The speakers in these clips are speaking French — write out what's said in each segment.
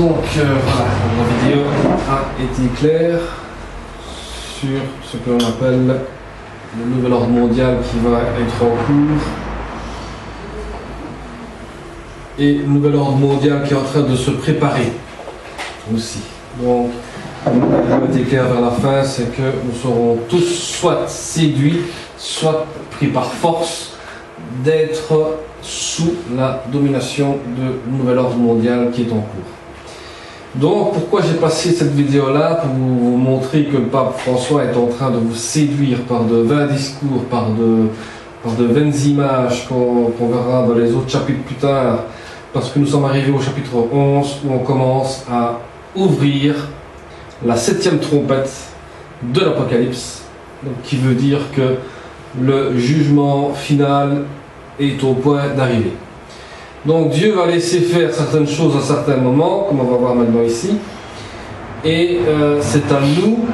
Voilà, la vidéo a été claire sur ce que l'on appelle le nouvel ordre mondial qui va être en cours et le nouvel ordre mondial qui est en train de se préparer aussi. Donc, ce qui a été clair vers la fin, c'est que nous serons tous soit séduits, soit pris par force d'être sous la domination du nouvel ordre mondial qui est en cours. Donc, pourquoi j'ai passé cette vidéo-là? Pour vous montrer que le pape François est en train de vous séduire par de vains discours, par de vaines images qu'on verra dans les autres chapitres plus tard, parce que nous sommes arrivés au chapitre 11 où on commence à ouvrir la 7e trompette de l'Apocalypse, qui veut dire que le jugement final est au point d'arriver. Donc Dieu va laisser faire certaines choses à certains moments, comme on va voir maintenant ici, et c'est à nous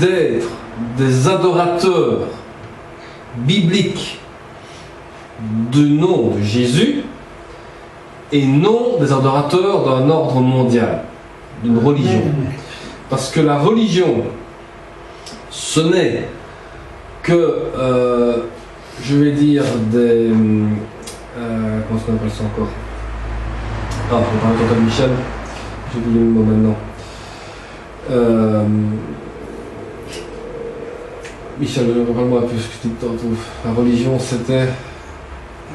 d'être des adorateurs bibliques du nom de Jésus et non des adorateurs d'un ordre mondial, d'une religion. Parce que la religion, ce n'est que, je vais dire, des... comment est-ce qu'on appelle ça encore? Ah, je vais parler de Michel, j'ai oublié le mot maintenant. Michel, parle-moi un peu ce que tu dis tantôt. La religion, c'était...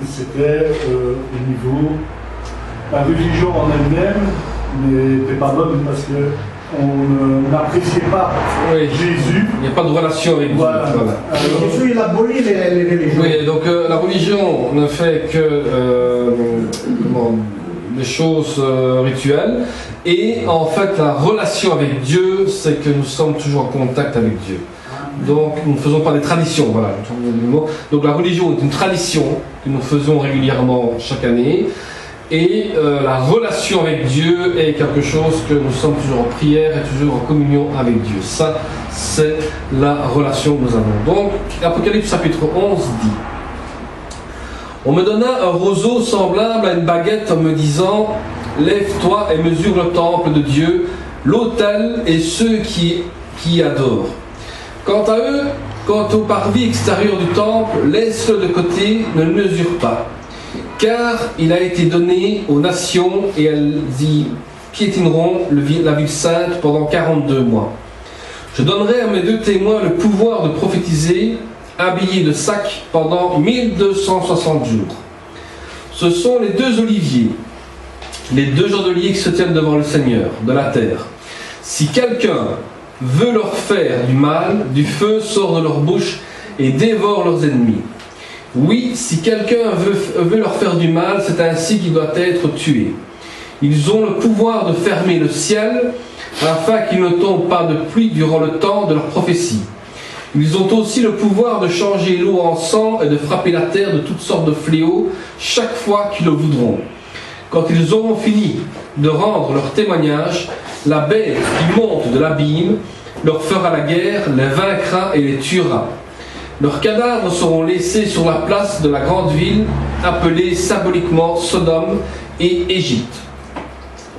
C'était au niveau... La religion en elle-même n'était pas bonne parce qu'on n'appréciait pas Jésus. Il n'y a pas de relation avec Dieu. Voilà. Jésus, il a aboli les religions. Oui, donc la religion ne fait que des choses rituelles. Et en fait, la relation avec Dieu, c'est que nous sommes toujours en contact avec Dieu. Donc, nous ne faisons pas des traditions. Voilà. Donc, la religion est une tradition que nous faisons régulièrement chaque année. Et la relation avec Dieu est quelque chose que nous sommes toujours en prière et toujours en communion avec Dieu. Ça, c'est la relation que nous avons. Donc, Apocalypse chapitre 11 dit: On me donna un roseau semblable à une baguette en me disant: Lève-toi et mesure le temple de Dieu, l'autel et ceux qui y adorent. Quant à eux, quant au parvis extérieur du temple, laisse-le de côté, ne le mesure pas. Car il a été donné aux nations et elles y piétineront la ville sainte pendant 42 mois. Je donnerai à mes 2 témoins le pouvoir de prophétiser, habillés de sacs pendant 1260 jours. Ce sont les 2 oliviers, les 2 chandeliers qui se tiennent devant le Seigneur de la terre. Si quelqu'un veut leur faire du mal, du feu sort de leur bouche et dévore leurs ennemis. Oui, si quelqu'un veut leur faire du mal, c'est ainsi qu'il doit être tué. Ils ont le pouvoir de fermer le ciel, afin qu'il ne tombe pas de pluie durant le temps de leur prophétie. Ils ont aussi le pouvoir de changer l'eau en sang et de frapper la terre de toutes sortes de fléaux, chaque fois qu'ils le voudront. Quand ils auront fini de rendre leur témoignage, la bête qui monte de l'abîme leur fera la guerre, les vaincra et les tuera. Leurs cadavres seront laissés sur la place de la grande ville, appelée symboliquement Sodome et Égypte.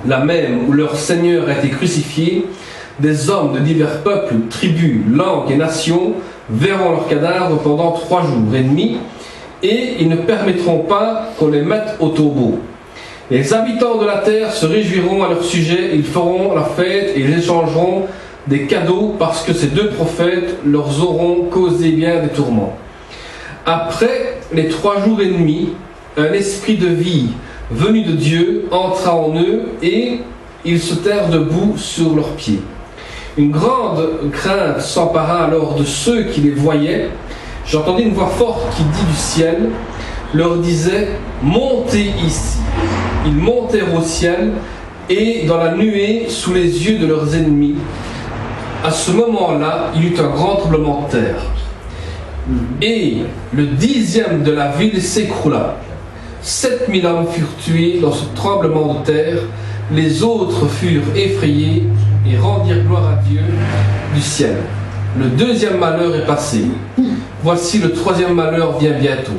La même où leur Seigneur a été crucifié, des hommes de divers peuples, tribus, langues et nations verront leurs cadavres pendant 3 jours et demi, et ils ne permettront pas qu'on les mette au tombeau. Les habitants de la terre se réjouiront à leur sujet, ils feront la fête et ils échangeront des cadeaux parce que ces 2 prophètes leur auront causé bien des tourments. Après les 3 jours et demi, un esprit de vie venu de Dieu entra en eux et ils se tinrent debout sur leurs pieds. Une grande crainte s'empara alors de ceux qui les voyaient. J'entendis une voix forte qui dit du ciel, leur disait: Montez ici. Ils montèrent au ciel et dans la nuée sous les yeux de leurs ennemis. À ce moment-là, il y eut un grand tremblement de terre. Et le 10e de la ville s'écroula. 7000 hommes furent tués dans ce tremblement de terre. Les autres furent effrayés et rendirent gloire à Dieu du ciel. Le 2e malheur est passé. Voici le 3e malheur vient bientôt.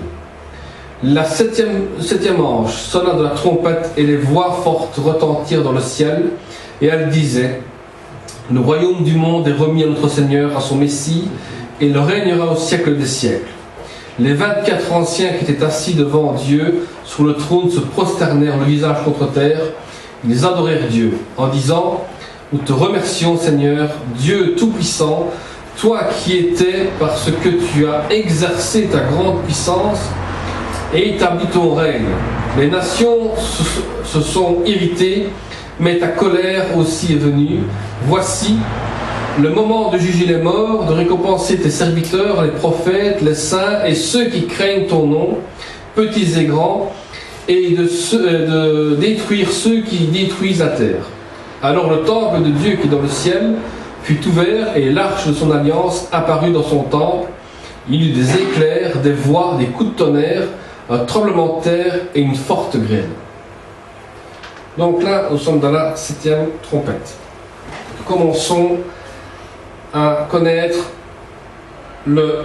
La septième ange sonna de la trompette et les voix fortes retentirent dans le ciel, et elle disait: le royaume du monde est remis à notre Seigneur, à son Messie, et il régnera au siècle des siècles. Les 24 anciens qui étaient assis devant Dieu sur le trône se prosternèrent le visage contre terre. Ils adorèrent Dieu en disant: nous te remercions, Seigneur, Dieu Tout-Puissant, toi qui étais parce que tu as exercé ta grande puissance et établi ton règne. Les nations se sont irritées, mais ta colère aussi est venue. Voici le moment de juger les morts, de récompenser tes serviteurs, les prophètes, les saints et ceux qui craignent ton nom, petits et grands, et de détruire ceux qui détruisent la terre. Alors le temple de Dieu qui est dans le ciel fut ouvert et l'arche de son alliance apparut dans son temple. Il y eut des éclairs, des voix, des coups de tonnerre, un tremblement de terre et une forte grêle. Donc là, nous sommes dans la 7e trompette. Commençons à connaître le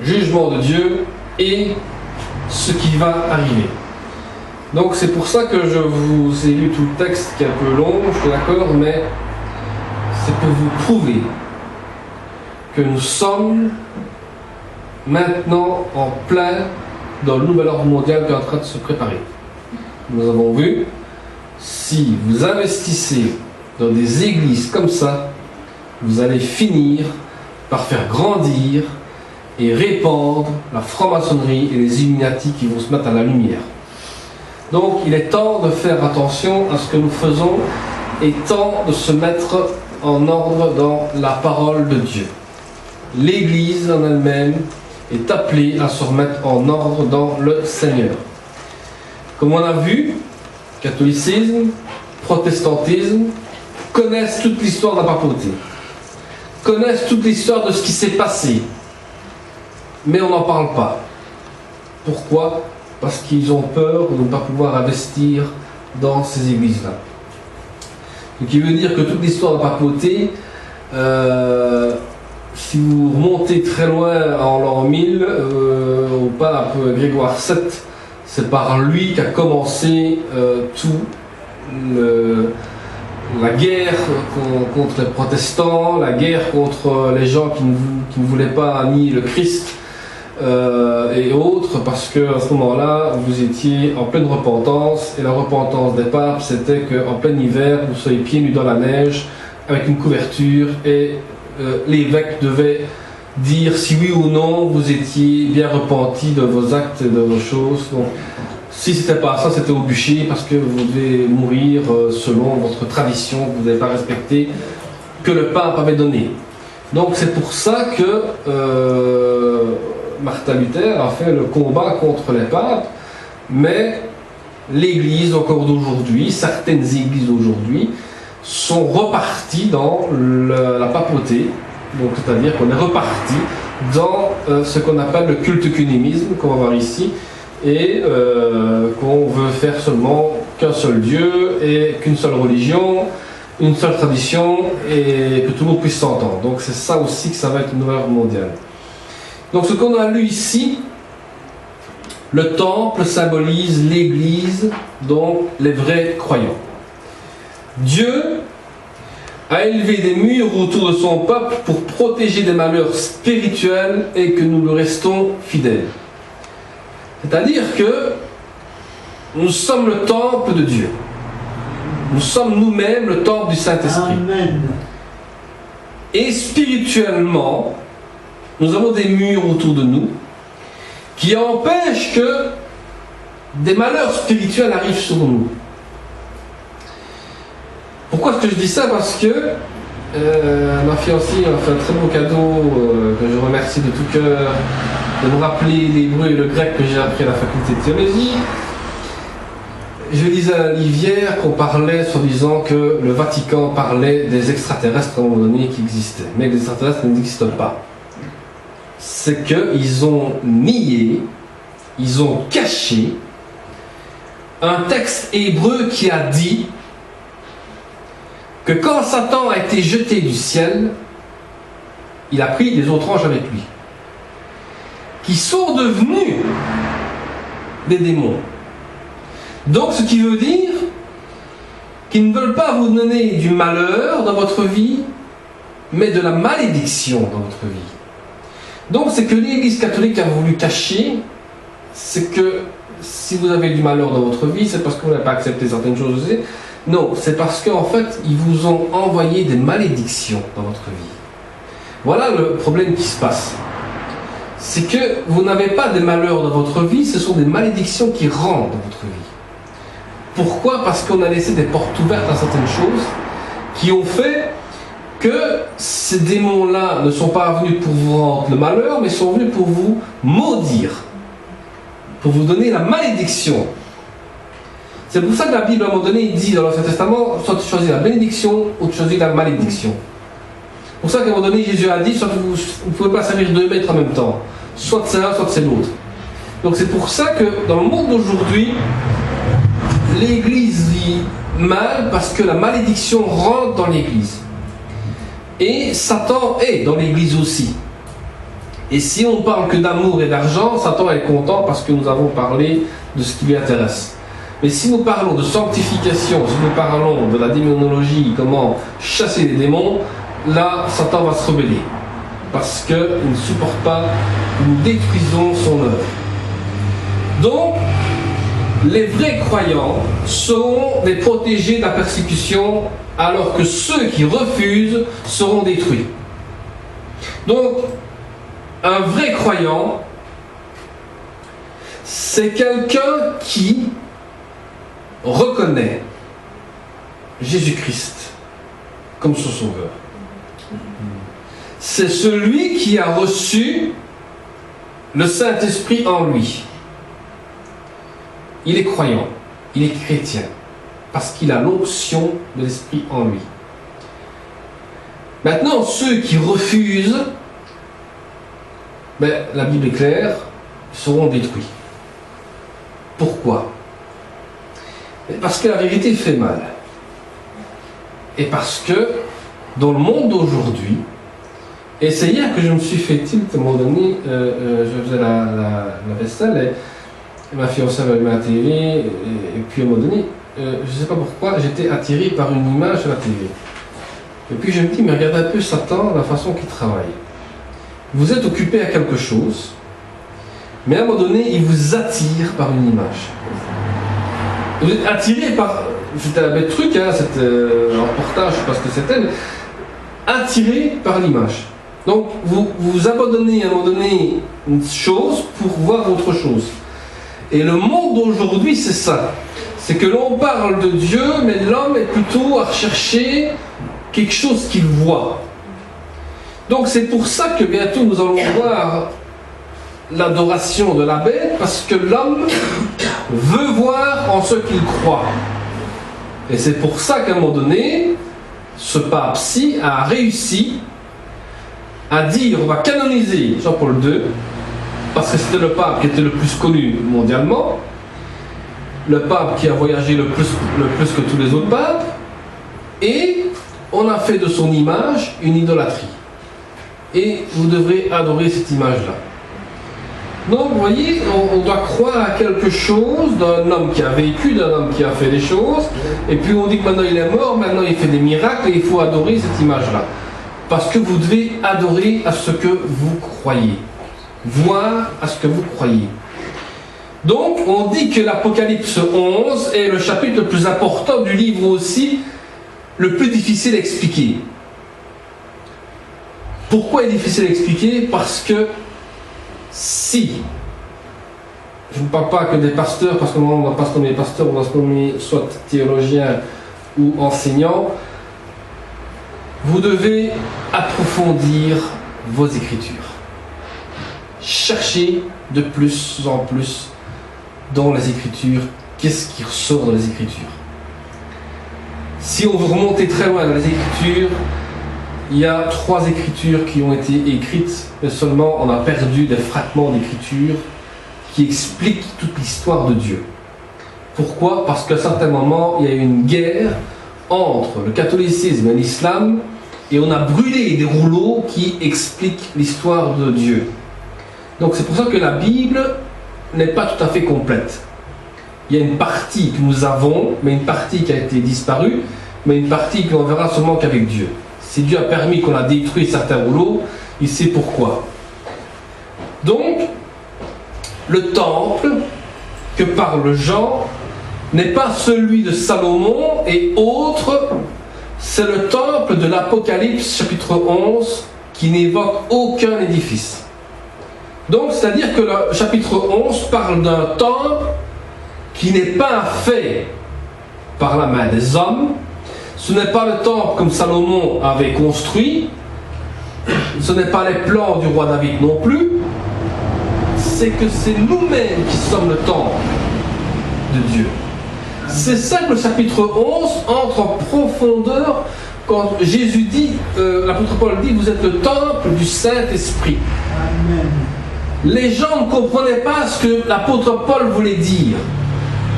jugement de Dieu et ce qui va arriver. Donc c'est pour ça que je vous ai lu tout le texte qui est un peu long, je suis d'accord, mais c'est pour vous prouver que nous sommes maintenant en plein dans le nouvel ordre mondial qui est en train de se préparer. Nous avons vu, si vous investissez dans des églises comme ça, vous allez finir par faire grandir et répandre la franc-maçonnerie et les Illuminati qui vont se mettre à la lumière. Donc il est temps de faire attention à ce que nous faisons et temps de se mettre en ordre dans la parole de Dieu. L'Église en elle-même est appelée à se remettre en ordre dans le Seigneur. Comme on a vu, catholicisme, protestantisme connaissent toute l'histoire de la papauté, connaissent toute l'histoire de ce qui s'est passé, mais on n'en parle pas. Pourquoi ? Parce qu'ils ont peur de ne pas pouvoir investir dans ces églises-là. Ce qui veut dire que toute l'histoire de la papauté, si vous remontez très loin en l'an 1000, au pape Grégoire VII, c'est par lui qu'a commencé la guerre contre les protestants, la guerre contre les gens qui ne voulaient pas nier le Christ et autres, parce qu'à ce moment-là, vous étiez en pleine repentance, et la repentance des papes, c'était qu'en plein hiver, vous soyez pieds nus dans la neige, avec une couverture, et l'évêque devait dire si oui ou non vous étiez bien repenti de vos actes et de vos choses. Donc, si c'était pas ça, c'était au bûcher, parce que vous devez mourir selon votre tradition que vous n'avez pas respectée, que le pape avait donnée. Donc c'est pour ça que Martin Luther a fait le combat contre les papes, mais l'Église encore d'aujourd'hui, certaines églises d'aujourd'hui, sont reparties dans la papauté, donc c'est-à-dire qu'on est reparti dans ce qu'on appelle le culte cunémisme, qu'on va voir ici, et qu'on veut faire seulement qu'un seul Dieu et qu'une seule religion, une seule tradition, et que tout le monde puisse s'entendre. Donc c'est ça aussi que ça va être une nouvelle ordre mondiale. Donc ce qu'on a lu ici, le temple symbolise l'Église, donc les vrais croyants. Dieu a élevé des murs autour de son peuple pour protéger des malheurs spirituels et que nous lui restons fidèles. C'est-à-dire que nous sommes le temple de Dieu. Nous sommes nous-mêmes le temple du Saint-Esprit. Amen. Et spirituellement, nous avons des murs autour de nous qui empêchent que des malheurs spirituels arrivent sur nous. Pourquoi est-ce que je dis ça ? Parce que ma fiancée m'a fait un très beau cadeau que je remercie de tout cœur, de me rappeler l'hébreu et le grec que j'ai appris à la faculté de théologie. Je lisais un livre hier qu'on parlait, soi-disant que le Vatican parlait des extraterrestres à un moment donné qui existaient. Mais les extraterrestres n'existent pas. C'est qu'ils ont nié, ils ont caché un texte hébreu qui a dit que quand Satan a été jeté du ciel, il a pris les autres anges avec lui, qui sont devenus des démons. Donc ce qui veut dire qu'ils ne veulent pas vous donner du malheur dans votre vie, mais de la malédiction dans votre vie. Donc c'est que l'Église catholique a voulu cacher, c'est que si vous avez du malheur dans votre vie, c'est parce que vous n'avez pas accepté certaines choses aussi. Non, c'est parce qu'en fait, ils vous ont envoyé des malédictions dans votre vie. Voilà le problème qui se passe. C'est que vous n'avez pas des malheurs dans votre vie, ce sont des malédictions qui rentrent dans votre vie. Pourquoi? Parce qu'on a laissé des portes ouvertes à certaines choses qui ont fait que ces démons-là ne sont pas venus pour vous rendre le malheur, mais sont venus pour vous maudire, pour vous donner la malédiction. C'est pour ça que la Bible, à un moment donné, il dit dans l'Ancien Testament, soit tu choisis la bénédiction ou tu choisis la malédiction. C'est pour ça qu'à un moment donné, Jésus a dit, soit vous ne pouvez pas servir 2 maîtres en même temps. Soit c'est l'un, soit c'est l'autre. Donc c'est pour ça que dans le monde d'aujourd'hui, l'Église vit mal parce que la malédiction rentre dans l'Église. Et Satan est dans l'Église aussi. Et si on parle que d'amour et d'argent, Satan est content parce que nous avons parlé de ce qui lui intéresse. Mais si nous parlons de sanctification, si nous parlons de la démonologie, comment chasser les démons, là, Satan va se rebeller. Parce qu'il ne supporte pas que nous détruisons son œuvre. Donc, les vrais croyants seront des protégés de la persécution, alors que ceux qui refusent seront détruits. Donc, un vrai croyant, c'est quelqu'un qui reconnaît Jésus-Christ comme son sauveur. C'est celui qui a reçu le Saint-Esprit en lui. Il est croyant, il est chrétien, parce qu'il a l'onction de l'Esprit en lui. Maintenant, ceux qui refusent, la Bible est claire, seront détruits. Pourquoi? Parce que la vérité fait mal. Et parce que, dans le monde d'aujourd'hui, et c'est hier que je me suis fait tilt, à un moment donné, je faisais la vaisselle, et ma fiancée avait allumé la télé, et puis à un moment donné, je ne sais pas pourquoi, j'étais attiré par une image à la télé. Et puis je me dis, mais regardez un peu Satan, la façon qu'il travaille. Vous êtes occupé à quelque chose, mais à un moment donné, il vous attire par une image. Vous êtes attiré par... C'était un bête truc, hein, c'était un reportage, je ne sais pas ce que c'était, mais attiré par l'image. Donc, vous vous abandonnez à un moment donné une chose pour voir autre chose. Et le monde d'aujourd'hui, c'est ça. C'est que l'on parle de Dieu, mais l'homme est plutôt à rechercher quelque chose qu'il voit. Donc, c'est pour ça que bientôt nous allons voir l'adoration de la bête, parce que l'homme veut voir en ce qu'il croit. Et c'est pour ça qu'à un moment donné, ce pape-ci a réussi à dire, on va canoniser Jean-Paul II, parce que c'était le pape qui était le plus connu mondialement, le pape qui a voyagé le plus que tous les autres papes, et on a fait de son image une idolâtrie. Et vous devrez adorer cette image-là. Donc, vous voyez, on doit croire à quelque chose d'un homme qui a vécu, d'un homme qui a fait des choses, et puis on dit que maintenant il est mort, maintenant il fait des miracles, et il faut adorer cette image-là. Parce que vous devez adorer à ce que vous croyez. Voir à ce que vous croyez. Donc, on dit que l'Apocalypse 11 est le chapitre le plus important du livre aussi, le plus difficile à expliquer. Pourquoi est difficile à expliquer? Parce que si, je ne parle pas que des pasteurs, parce qu'on ne va pas se nommer pasteur, on va se nommer soit théologien ou enseignant, vous devez approfondir vos écritures. Cherchez de plus en plus dans les écritures, qu'est-ce qui ressort dans les écritures. Si on veut remonter très loin dans les écritures, il y a 3 écritures qui ont été écrites, mais seulement on a perdu des fragments d'écriture qui expliquent toute l'histoire de Dieu. Pourquoi? Parce qu'à certains moments, il y a eu une guerre entre le catholicisme et l'islam, et on a brûlé des rouleaux qui expliquent l'histoire de Dieu. Donc c'est pour ça que la Bible, n'est pas tout à fait complète. Il y a une partie que nous avons, mais une partie qui a été disparue, mais une partie qu'on verra seulement qu'avec Dieu. Si Dieu a permis qu'on a détruit certains rouleaux, il sait pourquoi. Donc, le temple que parle Jean n'est pas celui de Salomon et autres, c'est le temple de l'Apocalypse chapitre 11 qui n'évoque aucun édifice. Donc, c'est-à-dire que le chapitre 11 parle d'un temple qui n'est pas fait par la main des hommes. Ce n'est pas le temple comme Salomon avait construit. Ce n'est pas les plans du roi David non plus. C'est que c'est nous-mêmes qui sommes le temple de Dieu. C'est ça que le chapitre 11 entre en profondeur quand Jésus dit, l'apôtre Paul dit, vous êtes le temple du Saint-Esprit. Amen. Les gens ne comprenaient pas ce que l'apôtre Paul voulait dire.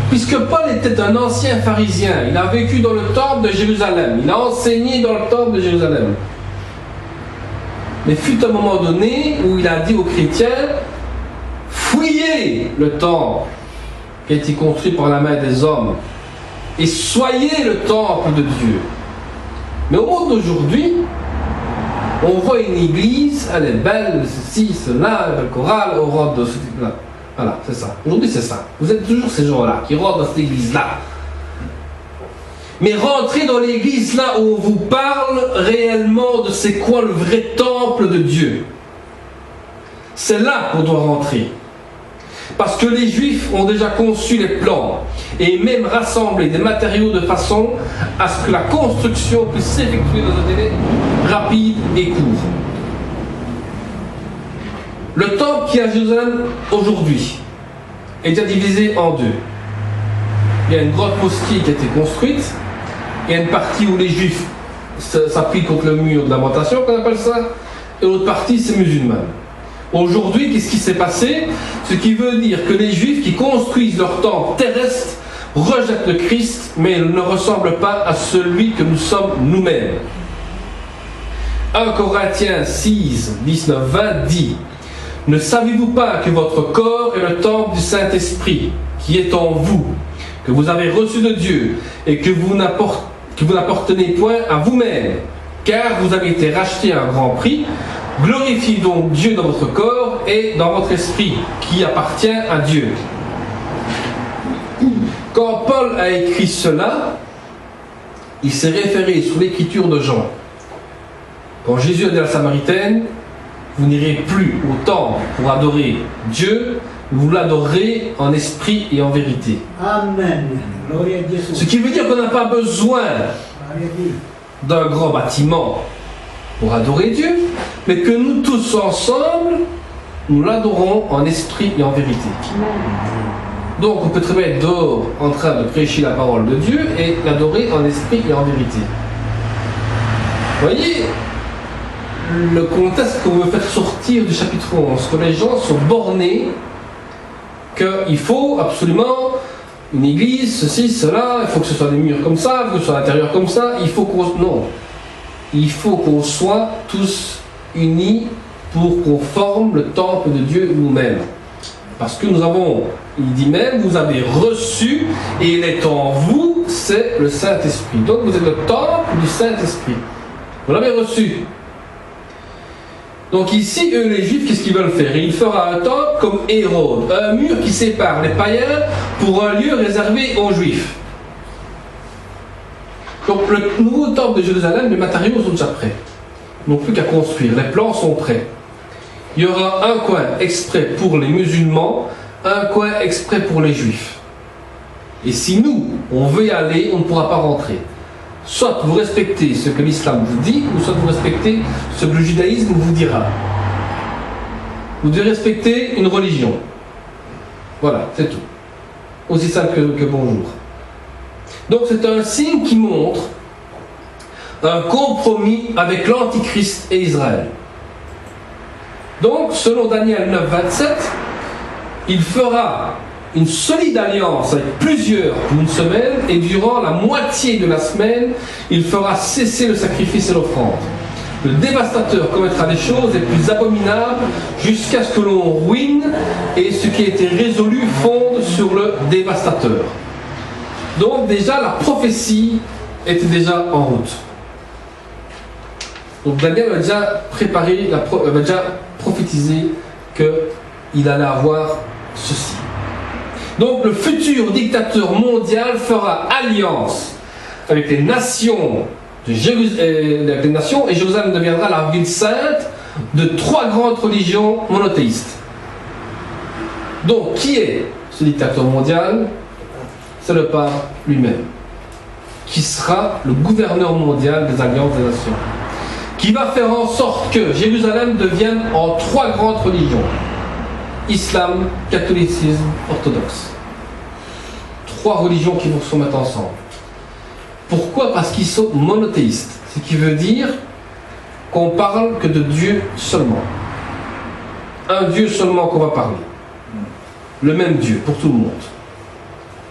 Puisque Paul était un ancien pharisien, il a vécu dans le temple de Jérusalem, il a enseigné dans le temple de Jérusalem. Mais fut un moment donné où il a dit aux chrétiens, fouillez le temple qui a été construit par la main des hommes et soyez le temple de Dieu. Mais au monde d'aujourd'hui, on voit une église, elle est belle, ceci, cela, le choral, on rentre de ce type-là. Voilà, c'est ça. Aujourd'hui, c'est ça. Vous êtes toujours ces gens-là qui rentrent dans cette église-là. Mais rentrez dans l'église là où on vous parle réellement de c'est quoi le vrai temple de Dieu. C'est là qu'on doit rentrer. Parce que les Juifs ont déjà conçu les plans et même rassemblé des matériaux de façon à ce que la construction puisse s'effectuer dans un délai rapide et court. Le temple qui est à Jérusalem aujourd'hui est déjà divisé en deux. Il y a une grande mosquée qui a été construite. Il y a une partie où les Juifs s'appuient contre le mur de lamentation, qu'on appelle ça, et l'autre partie, c'est musulman. Aujourd'hui, qu'est-ce qui s'est passé? Ce qui veut dire que les Juifs qui construisent leur temple terrestre rejettent le Christ, mais ils ne ressemblent pas à celui que nous sommes nous-mêmes. 1 Corinthiens 6, 19, 20 dit: ne savez-vous pas que votre corps est le temple du Saint-Esprit qui est en vous, que vous avez reçu de Dieu et que vous n'appartenez point à vous-même, car vous avez été rachetés à un grand prix. Glorifiez donc Dieu dans votre corps et dans votre esprit, qui appartient à Dieu. Quand Paul a écrit cela, il s'est référé sur l'écriture de Jean. Quand Jésus a dit à la Samaritaine, vous n'irez plus au temple pour adorer Dieu, vous l'adorerez en esprit et en vérité. Amen. Gloria a Dieu. Ce qui veut dire qu'on n'a pas besoin d'un grand bâtiment pour adorer Dieu, mais que nous tous ensemble, nous l'adorons en esprit et en vérité. Donc on peut très bien être dehors en train de prêcher la parole de Dieu et l'adorer en esprit et en vérité. Vous voyez le contexte qu'on veut faire sortir du chapitre 11, que les gens sont bornés, qu'il faut absolument une église, ceci, cela, il faut que ce soit des murs comme ça, il faut que ce soit l'intérieur comme ça, il faut qu'on... Non. Il faut qu'on soit tous unis pour qu'on forme le temple de Dieu nous-mêmes. Parce que nous avons, il dit même, vous avez reçu, et il est en vous, c'est le Saint-Esprit. Donc vous êtes le temple du Saint-Esprit. Vous l'avez reçu. Donc ici, eux les Juifs, qu'est-ce qu'ils veulent faire? Il fera un temple comme Hérode, un mur qui sépare les païens pour un lieu réservé aux Juifs. Donc le nouveau temple de Jérusalem, les matériaux sont déjà prêts. Ils n'ont plus qu'à construire, les plans sont prêts. Il y aura un coin exprès pour les musulmans, un coin exprès pour les Juifs. Et si nous, on veut y aller, on ne pourra pas rentrer. Soit vous respectez ce que l'islam vous dit, ou soit vous respectez ce que le judaïsme vous dira. Vous devez respecter une religion. Voilà, c'est tout. Aussi simple que bonjour. Donc c'est un signe qui montre un compromis avec l'Antichrist et Israël. Donc, selon Daniel 9, 27, il fera une solide alliance avec plusieurs pour une semaine, et durant la moitié de la semaine, il fera cesser le sacrifice et l'offrande. le dévastateur commettra des choses les plus abominables jusqu'à ce que l'on ruine et ce qui a été résolu fonde sur le dévastateur. Donc déjà la prophétie était déjà en route. Donc Daniel a déjà préparé, avait déjà prophétisé qu'il allait avoir ceci. Donc le futur dictateur mondial fera alliance avec les nations et Jérusalem deviendra la ville sainte de 3 grandes religions monothéistes. Donc qui est ce dictateur mondial? C'est le pape lui-même, qui sera le gouverneur mondial des alliances des nations, qui va faire en sorte que Jérusalem devienne en 3 grandes religions: islam, catholicisme, orthodoxe. 3 religions qui vont se mettre ensemble. Pourquoi? Parce qu'ils sont monothéistes, ce qui veut dire qu'on parle que de Dieu seulement. Un Dieu seulement qu'on va parler. Le même Dieu pour tout le monde.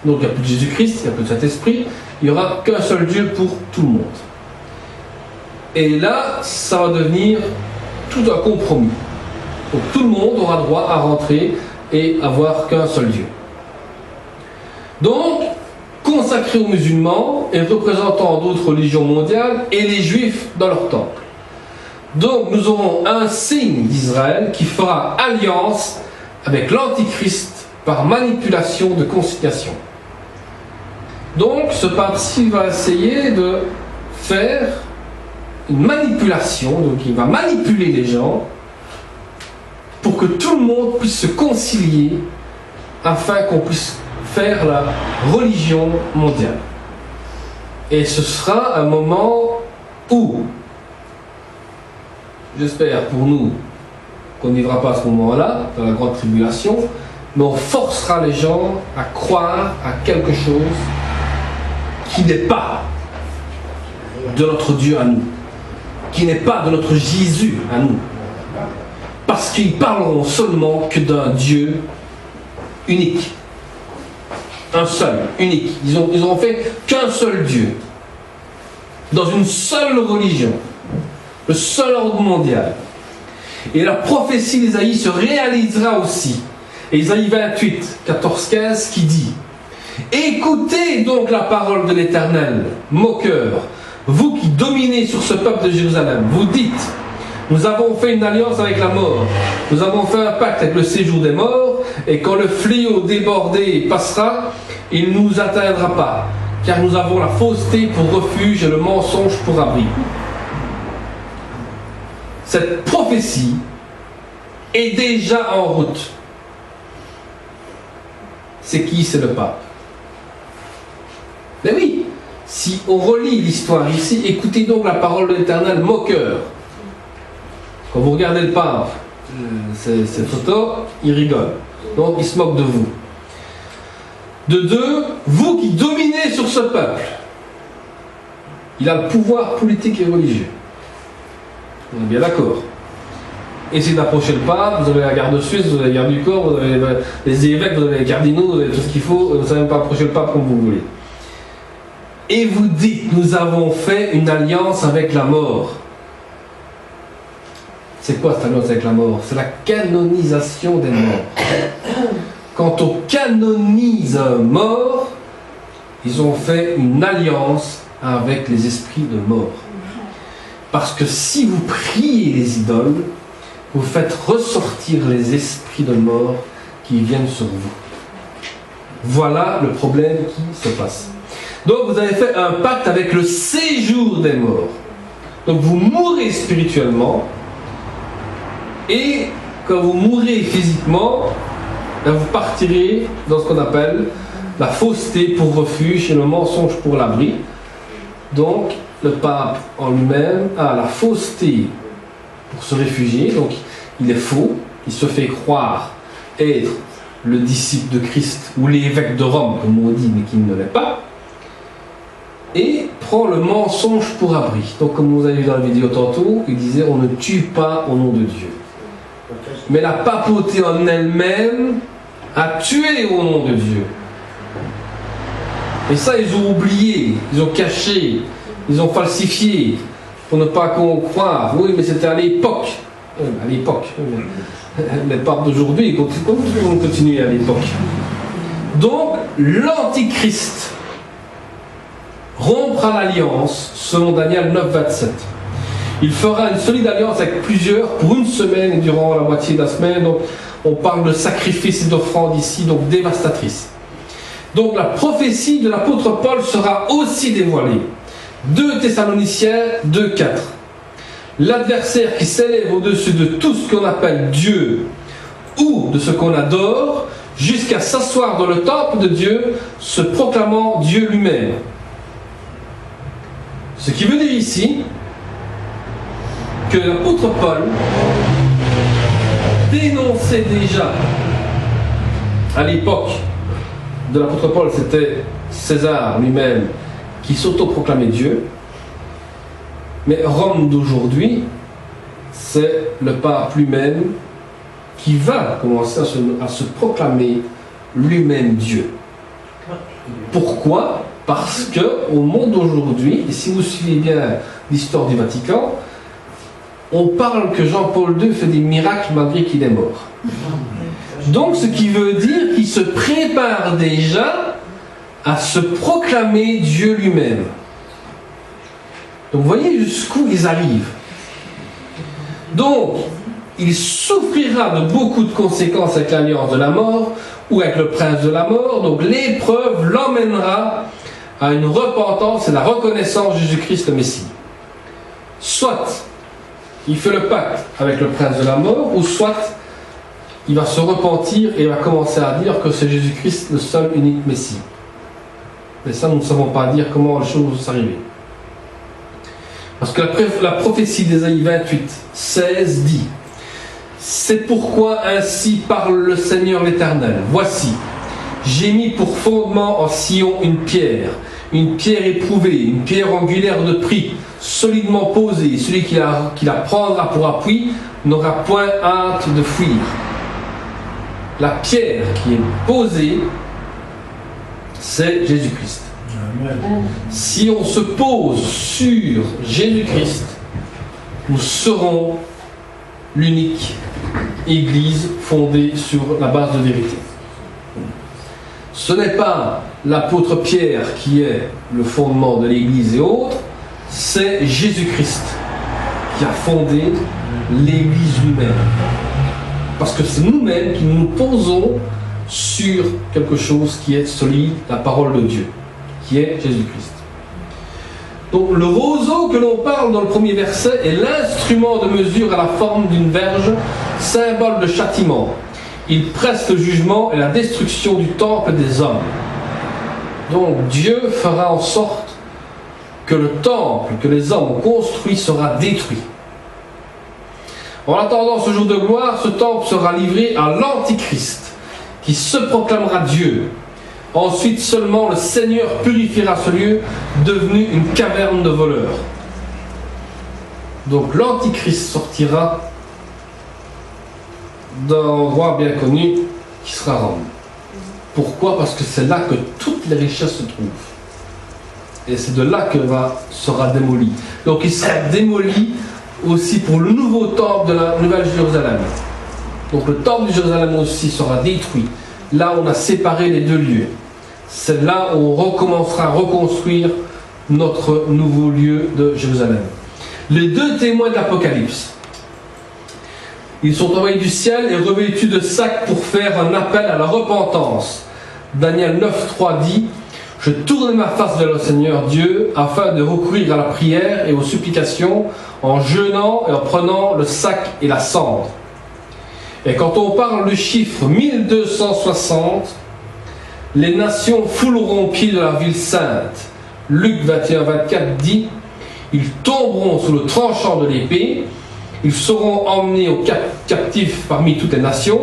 Donc il n'y a plus de Jésus-Christ, il n'y a plus de Saint-Esprit, il n'y aura qu'un seul Dieu pour tout le monde. Et là, ça va devenir tout un compromis. Donc tout le monde aura droit à rentrer et avoir qu'un seul Dieu. Donc, consacré aux musulmans et représentant d'autres religions mondiales et les juifs dans leur temple. Donc nous aurons un signe d'Israël qui fera alliance avec l'Antichrist par manipulation de conciliation. Donc ce pape-ci va essayer de faire une manipulation, donc il va manipuler les gens pour que tout le monde puisse se concilier afin qu'on puisse faire la religion mondiale. Et ce sera un moment où, j'espère pour nous qu'on ne vivra pas à ce moment-là, dans la grande tribulation, mais on forcera les gens à croire à quelque chose qui n'est pas de notre Dieu à nous, qui n'est pas de notre Jésus à nous, parce qu'ils parleront seulement que d'un Dieu unique. Un seul, unique. Ils ont fait qu'un seul Dieu, dans une seule religion, le seul ordre mondial. Et la prophétie d'Ésaïe se réalisera aussi. Ésaïe 28, 14-15, qui dit: écoutez donc la parole de l'Éternel, moqueur, vous qui dominez sur ce peuple de Jérusalem. Vous dites: nous avons fait une alliance avec la mort, nous avons fait un pacte avec le séjour des morts, et quand le fléau débordé passera, il ne nous atteindra pas, car nous avons la fausseté pour refuge et le mensonge pour abri. Cette prophétie est déjà en route. C'est qui? C'est le pape. Mais oui, si on relit l'histoire ici, écoutez donc la parole de l'Éternel, moqueur. Quand vous regardez le pape, ces photos, il rigole. Donc il se moque de vous. De 2, vous qui dominez sur ce peuple. Il a le pouvoir politique et religieux. On est bien d'accord. Essayez d'approcher le pape, vous avez la garde suisse, vous avez la garde du corps, vous avez les évêques, vous avez les cardinaux, vous avez tout ce qu'il faut, vous ne savez même pas approcher le pape comme vous voulez. Et vous dites: nous avons fait une alliance avec la mort. C'est quoi cette alliance avec la mort? C'est la canonisation des morts. Quand on canonise un mort, ils ont fait une alliance avec les esprits de mort. Parce que si vous priez les idoles, vous faites ressortir les esprits de mort qui viennent sur vous. Voilà le problème qui se passe. Donc vous avez fait un pacte avec le séjour des morts. Donc vous mourrez spirituellement, et quand vous mourrez physiquement, vous partirez dans ce qu'on appelle la fausseté pour refuge et le mensonge pour l'abri. Donc le pape en lui-même a la fausseté pour se réfugier, donc il est faux, il se fait croire être le disciple de Christ ou l'évêque de Rome, comme on dit, mais qui ne l'est pas, et prend le mensonge pour abri. Donc comme vous avez vu dans la vidéo tantôt, il disait: on ne tue pas au nom de Dieu. Mais la papauté en elle-même a tué au nom de Dieu. Et ça, ils ont oublié, ils ont caché, ils ont falsifié. pour ne pas qu'on croie, oui, mais c'était à l'époque. À l'époque. Les papes d'aujourd'hui continuent à l'époque. Donc, l'Antichrist rompra l'alliance, selon Daniel 9, 27. Il fera une solide alliance avec plusieurs pour une semaine et durant la moitié de la semaine. Donc, on parle de sacrifices et d'offrandes ici, donc dévastatrices. Donc, la prophétie de l'apôtre Paul sera aussi dévoilée. 2 Thessaloniciens 2, 4. L'adversaire qui s'élève au-dessus de tout ce qu'on appelle Dieu ou de ce qu'on adore, jusqu'à s'asseoir dans le temple de Dieu, se proclamant Dieu lui-même. Ce qui veut dire ici que l'apôtre Paul dénonçait déjà, à l'époque de l'apôtre Paul, c'était César lui-même qui s'autoproclamait Dieu, mais Rome d'aujourd'hui, c'est le pape lui-même qui va commencer à se proclamer lui-même Dieu. Pourquoi ? Parce que au monde d'aujourd'hui, et si vous suivez bien l'histoire du Vatican, on parle que Jean-Paul II fait des miracles malgré qu'il est mort. Donc ce qui veut dire qu'il se prépare déjà à se proclamer Dieu lui-même. Donc vous voyez jusqu'où ils arrivent. Donc, il souffrira de beaucoup de conséquences avec l'alliance de la mort ou avec le prince de la mort. Donc l'épreuve l'emmènera à une repentance et la reconnaissance de Jésus-Christ le Messie. Soit il fait le pacte avec le prince de la mort, ou soit il va se repentir et il va commencer à dire que c'est Jésus-Christ le seul unique Messie. Et ça, nous ne savons pas dire comment les choses vont s'arriver. Parce que la prophétie d'Ésaïe 28, 16 dit: c'est pourquoi ainsi parle le Seigneur l'Éternel. Voici, j'ai mis pour fondement en Sion une pierre éprouvée, une pierre angulaire de prix, solidement posée. Celui qui la prendra pour appui n'aura point hâte de fuir. La pierre qui est posée, c'est Jésus-Christ. Amen. Si on se pose sur Jésus-Christ, nous serons l'unique Église fondée sur la base de vérité. Ce n'est pas l'apôtre Pierre qui est le fondement de l'Église et autres, c'est Jésus-Christ qui a fondé l'Église lui-même. Parce que c'est nous-mêmes qui nous posons sur quelque chose qui est solide, la parole de Dieu, qui est Jésus-Christ. Donc le roseau que l'on parle dans le premier verset est l'instrument de mesure à la forme d'une verge, symbole de châtiment. Il presse le jugement et la destruction du temple des hommes. Donc Dieu fera en sorte que le temple que les hommes ont construit sera détruit. En attendant ce jour de gloire, ce temple sera livré à l'Antichrist, qui se proclamera Dieu. Ensuite seulement le Seigneur purifiera ce lieu, devenu une caverne de voleurs. Donc l'Antichrist sortira d'un endroit bien connu qui sera Rome. Pourquoi ? Parce que c'est là que toutes les richesses se trouvent. Et c'est de là que sera démoli. Donc il sera démoli aussi pour le nouveau temple de la Nouvelle Jérusalem. Donc le temple de Jérusalem aussi sera détruit. Là on a séparé les deux lieux. C'est là où on recommencera à reconstruire notre nouveau lieu de Jérusalem. Les deux témoins de l'Apocalypse, ils sont envoyés du ciel et revêtus de sacs pour faire un appel à la repentance. Daniel 9.3 dit: je tourne ma face vers le Seigneur Dieu afin de recourir à la prière et aux supplications en jeûnant et en prenant le sac et la cendre. Et quand on parle du chiffre 1260, les nations fouleront au pied de la ville sainte. Luc 21-24 dit: ils tomberont sous le tranchant de l'épée, ils seront emmenés captifs parmi toutes les nations,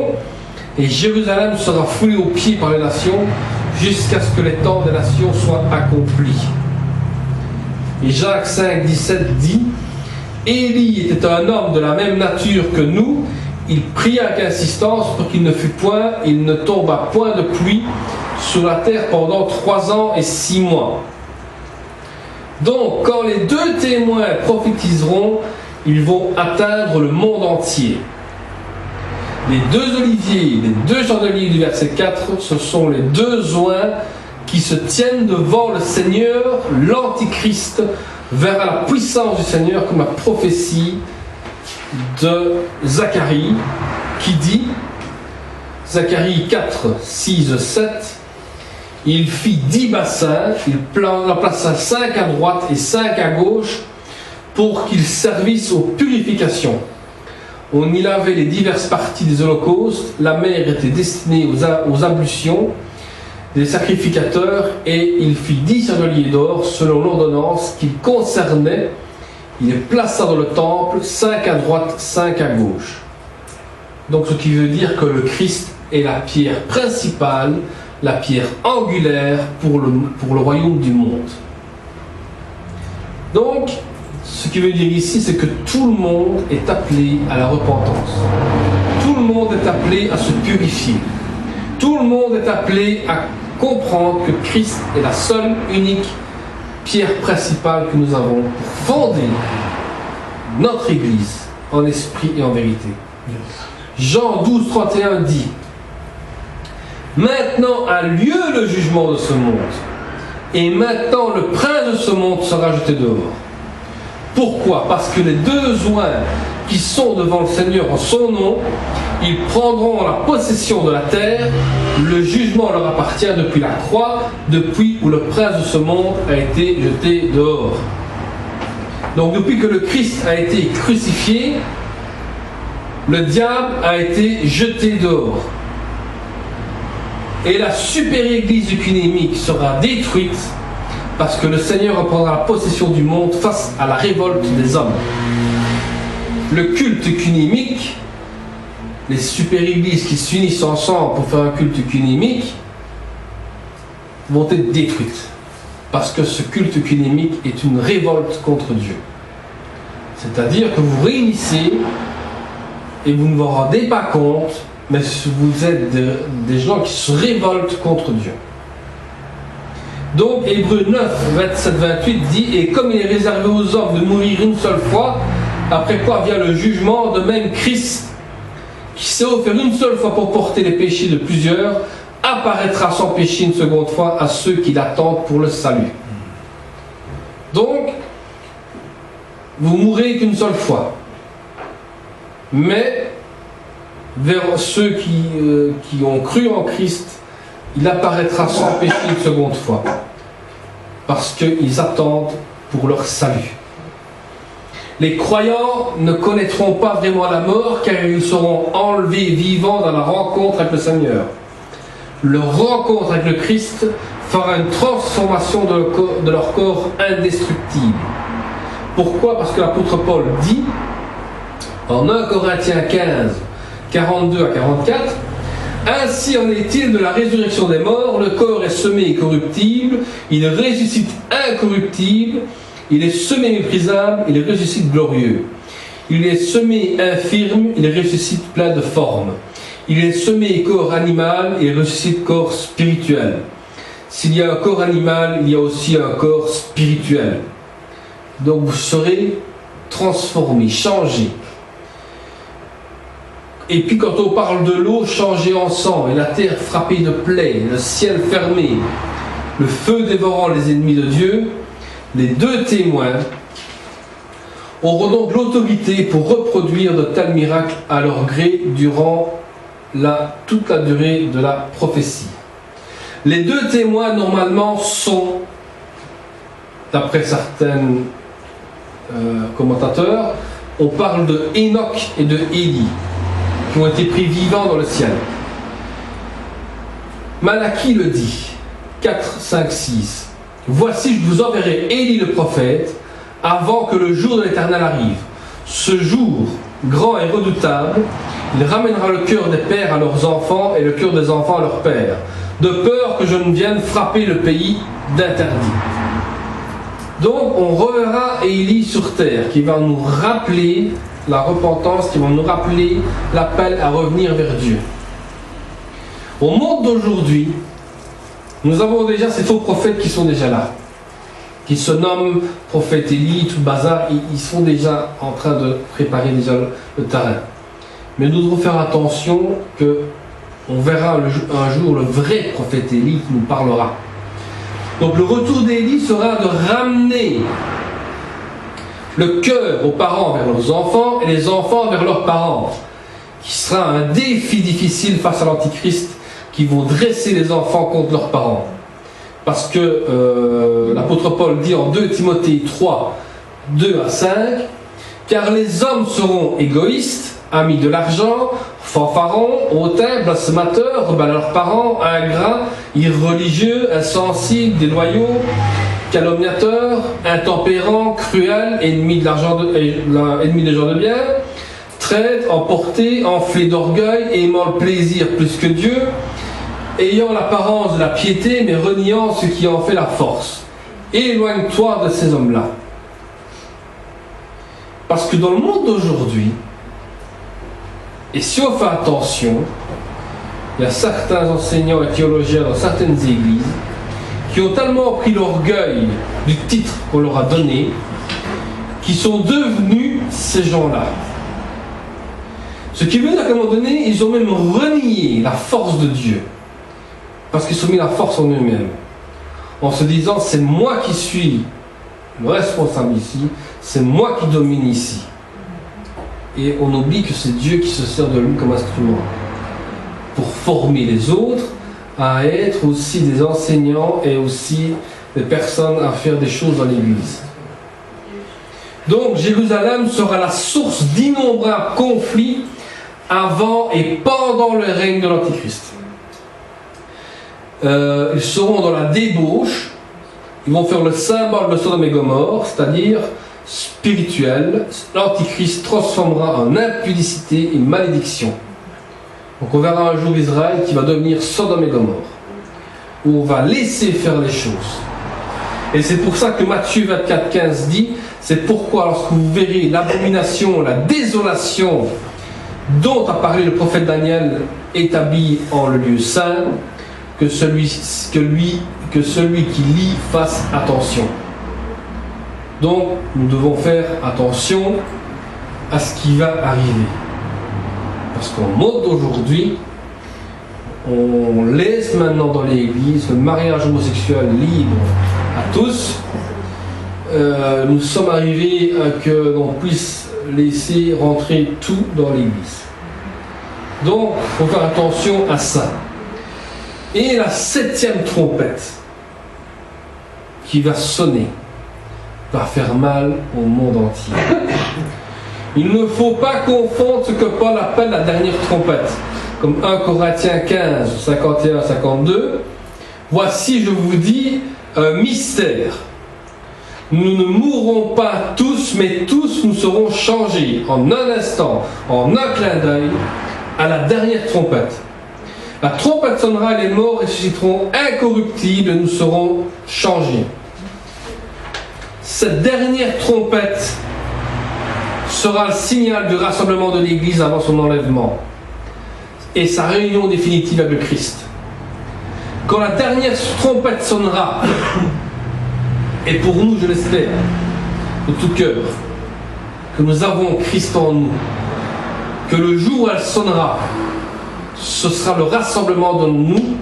et Jérusalem sera foulée aux pieds par les nations jusqu'à ce que les temps des nations soient accomplis. Et Jacques 5-17 dit: Élie était un homme de la même nature que nous, il pria avec insistance pour qu'il ne fût point, il ne tomba point de pluie sur la terre pendant 3 ans et 6 mois. Donc, quand les deux témoins prophétiseront, ils vont atteindre le monde entier. Les deux oliviers, les deux chandeliers du verset 4, ce sont les deux oins qui se tiennent devant le Seigneur, l'Antichrist, vers la puissance du Seigneur, comme la prophétie de Zacharie, qui dit, Zacharie 4, 6, 7, il fit 10 bassins, il en plaça 5 à droite et 5 à gauche, pour qu'ils servissent aux purifications. On y lavait les diverses parties des holocaustes, la mer était destinée aux ablutions des sacrificateurs, et il fit 10 chandeliers d'or selon l'ordonnance qu'il concernait. Il les plaça dans le temple, 5 à droite, 5 à gauche. Donc ce qui veut dire que le Christ est la pierre principale, la pierre angulaire pour le royaume du monde. Donc, ce qui veut dire ici, c'est que tout le monde est appelé à la repentance. Tout le monde est appelé à se purifier. Tout le monde est appelé à comprendre que Christ est la seule, unique pierre principale que nous avons pour fonder notre Église en esprit et en vérité. Jean 12, 31 dit: maintenant a lieu le jugement de ce monde, et maintenant le prince de ce monde sera jeté dehors. Pourquoi? Parce que les deux oins qui sont devant le Seigneur en son nom, ils prendront la possession de la terre. Le jugement leur appartient depuis la croix, depuis où le prince de ce monde a été jeté dehors. Donc depuis que le Christ a été crucifié, le diable a été jeté dehors. Et la super église œcuménique sera détruite parce que le Seigneur reprendra la possession du monde face à la révolte des hommes. Le culte œcuménique, les super églises qui s'unissent ensemble pour faire un culte œcuménique, vont être détruites. Parce que ce culte œcuménique est une révolte contre Dieu. C'est-à-dire que vous réunissez et vous ne vous rendez pas compte, mais vous êtes des gens qui se révoltent contre Dieu. Donc Hébreux 9, 27, 28 dit: et comme il est réservé aux hommes de mourir une seule fois, après quoi vient le jugement, de même Christ, qui s'est offert une seule fois pour porter les péchés de plusieurs, apparaîtra sans péché une seconde fois à ceux qui l'attendent pour le salut. Donc, vous mourrez qu'une seule fois. Mais, vers ceux qui ont cru en Christ, il apparaîtra sans péché une seconde fois. Parce qu'ils attendent pour leur salut. Les croyants ne connaîtront pas vraiment la mort, car ils seront enlevés vivants dans la rencontre avec le Seigneur. Leur rencontre avec le Christ fera une transformation de leur corps indestructible. Pourquoi? Parce que l'apôtre Paul dit, en 1 Corinthiens 15, 42 à 44, ainsi en est-il de la résurrection des morts, le corps est semé corruptible, il ressuscite incorruptible, il est semé méprisable, il ressuscite glorieux. Il est semé infirme, il ressuscite plein de formes. Il est semé corps animal, il ressuscite corps spirituel. S'il y a un corps animal, il y a aussi un corps spirituel. Donc vous serez transformés, changés. Et puis quand on parle de l'eau changée en sang, et la terre frappée de plaies, le ciel fermé, le feu dévorant les ennemis de Dieu, les deux témoins auront donc l'autorité pour reproduire de tels miracles à leur gré durant toute la durée de la prophétie. Les deux témoins normalement sont, d'après certains commentateurs, on parle de Enoch et de Élie, qui ont été pris vivants dans le ciel. Malachie le dit, 4, 5, 6. Voici, je vous enverrai Élie le prophète avant que le jour de l'Éternel arrive. Ce jour, grand et redoutable, il ramènera le cœur des pères à leurs enfants et le cœur des enfants à leurs pères, de peur que je ne vienne frapper le pays d'interdit. Donc, on reverra Élie sur terre, qui va nous rappeler la repentance, qui va nous rappeler l'appel à revenir vers Dieu. Au monde d'aujourd'hui, nous avons déjà ces faux prophètes qui sont déjà là. qui se nomment prophète Élie, tout le bazar, ils sont déjà en train de préparer déjà le terrain. Mais nous devons faire attention que on verra un jour le vrai prophète Élie qui nous parlera. Donc le retour d'Élie sera de ramener le cœur aux parents vers leurs enfants et les enfants vers leurs parents, qui sera un défi difficile face à l'Antichrist, qui vont dresser les enfants contre leurs parents. Parce que l'apôtre Paul dit en 2 Timothée 3, 2 à 5, « Car les hommes seront égoïstes, amis de l'argent, fanfarons, hautains, blasphémateurs, rebelles à leurs parents, ingrats, irreligieux, insensibles, déloyaux, calomniateurs, intempérants, cruels, ennemis des gens de bien, traîtres, emportés, enflés d'orgueil, aimant le plaisir plus que Dieu, ayant l'apparence de la piété, mais reniant ce qui en fait la force. Éloigne-toi de ces hommes-là. » Parce que dans le monde d'aujourd'hui, et si on fait attention, il y a certains enseignants et théologiens dans certaines églises qui ont tellement pris l'orgueil du titre qu'on leur a donné, qui sont devenus ces gens-là. Ce qui veut dire qu'à un moment donné, ils ont même renié la force de Dieu. Parce qu'ils ont mis la force en eux-mêmes. En se disant, c'est moi qui suis le responsable ici, c'est moi qui domine ici. Et on oublie que c'est Dieu qui se sert de lui comme instrument pour former les autres à être aussi des enseignants et aussi des personnes à faire des choses dans l'Église. Donc Jérusalem sera la source d'innombrables conflits avant et pendant le règne de l'Antichrist. Ils seront dans la débauche, ils vont faire le symbole de Sodome et Gomorrhe, c'est-à-dire spirituel. L'Antichrist transformera en impudicité et malédiction. Donc on verra un jour Israël qui va devenir Sodome et Gomorrhe, où on va laisser faire les choses. Et c'est pour ça que Matthieu 24,15 dit, c'est pourquoi lorsque vous verrez l'abomination, la désolation dont a parlé le prophète Daniel établi en le lieu saint, que celui qui lit fasse attention. Donc nous devons faire attention à ce qui va arriver. Parce qu'au monde d'aujourd'hui, on laisse maintenant dans l'Église le mariage homosexuel libre à tous. Nous sommes arrivés à que l'on puisse laisser rentrer tout dans l'Église. Donc, il faut faire attention à ça. Et la 7e trompette qui va sonner va faire mal au monde entier. Il ne faut pas confondre ce que Paul appelle la dernière trompette, comme 1 Corinthiens 15, 51-52. Voici, je vous dis, un mystère. Nous ne mourrons pas tous, mais tous nous serons changés en un instant, en un clin d'œil, à la dernière trompette. La trompette sonnera et les morts ressusciteront incorruptibles et nous serons changés. Cette dernière trompette sera le signal du rassemblement de l'Église avant son enlèvement et sa réunion définitive avec le Christ. Quand la dernière trompette sonnera, et pour nous, je l'espère, de tout cœur, que nous avons Christ en nous, que le jour où elle sonnera, ce sera le rassemblement de nous